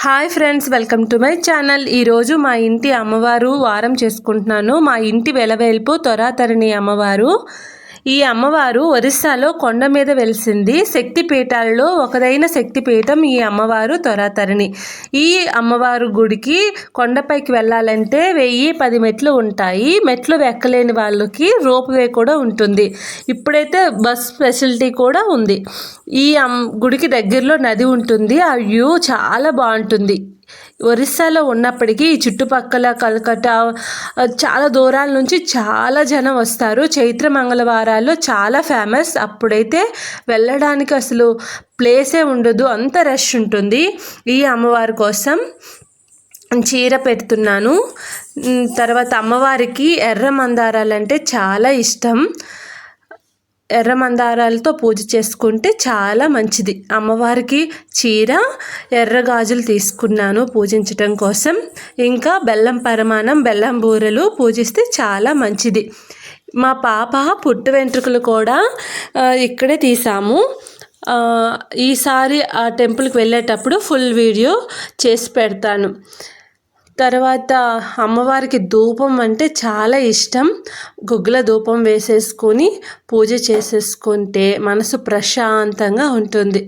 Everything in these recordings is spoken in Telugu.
Hi friends, welcome to my channel. ఈరోజు మా ఇంటి అమ్మవారు వారం చేసుకుంటున్నాను. మా ఇంటి వెలవేల్పు తొరాతరణి అమ్మవారు. ఈ అమ్మవారు ఒరిస్సాలో కొండ మీద వెలిసింది. శక్తిపీఠాలలో ఒకదైన శక్తిపీఠం ఈ అమ్మవారు తొరాతరణి. ఈ అమ్మవారు గుడికి కొండపైకి వెళ్ళాలంటే 1010 మెట్లు ఉంటాయి. మెట్లు ఎక్కలేని వాళ్ళకి రోప్వే కూడా ఉంటుంది. ఇప్పుడైతే బస్ ఫెసిలిటీ కూడా ఉంది. ఈ గుడికి దగ్గరలో నది ఉంటుంది. ఆ వ్యూ చాలా బాగుంటుంది. ఒరిస్సాలో ఉన్నప్పటికీ ఈ చుట్టుపక్కల కలకత్తా చాలా దూరాల నుంచి చాలా జనం వస్తారు. చైత్ర మంగళవారాల్లో చాలా ఫేమస్. అప్పుడైతే వెళ్ళడానికి అసలు ప్లేసే ఉండదు, అంత రష్ ఉంటుంది. ఈ అమ్మవారి కోసం చీర పెడుతున్నాను. తర్వాత అమ్మవారికి ఎర్ర మందారాలంటే చాలా ఇష్టం. ఎర్ర మందారాలతో పూజ చేసుకుంటే చాలా మంచిది. అమ్మవారికి చీర, ఎర్ర గాజులు తీసుకున్నాను పూజించటం కోసం. ఇంకా బెల్లం పరమాణం, బెల్లం బూరెలు పూజిస్తే చాలా మంచిది. మా పాప పుట్టు వెంట్రుకలు కూడా ఇక్కడే తీసాము. ఈసారి ఆ టెంపుల్కి వెళ్ళేటప్పుడు ఫుల్ వీడియో చేసి పెడతాను. తర్వాత అమ్మవారికి ధూపం అంటే చాలా ఇష్టం. గుగ్గుల ధూపం వేసేసుకొని పూజ చేసేసుకుంటే మనసు ప్రశాంతంగా ఉంటుంది.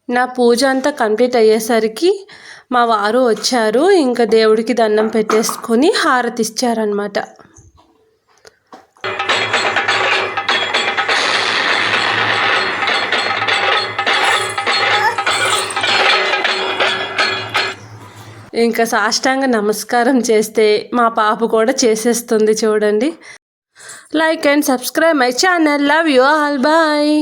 నా పూజ అంతా కంప్లీట్ అయ్యేసరికి మా వారు వచ్చారు. ఇంకా దేవుడికి దండం పెట్టేసుకొని హారతి ఇచ్చారనమాట. ఇంకా సాష్టాంగ నమస్కారం చేస్తే మా పాప కూడా చేసేస్తుంది చూడండి. Like and subscribe my channel. Love you all. Bye.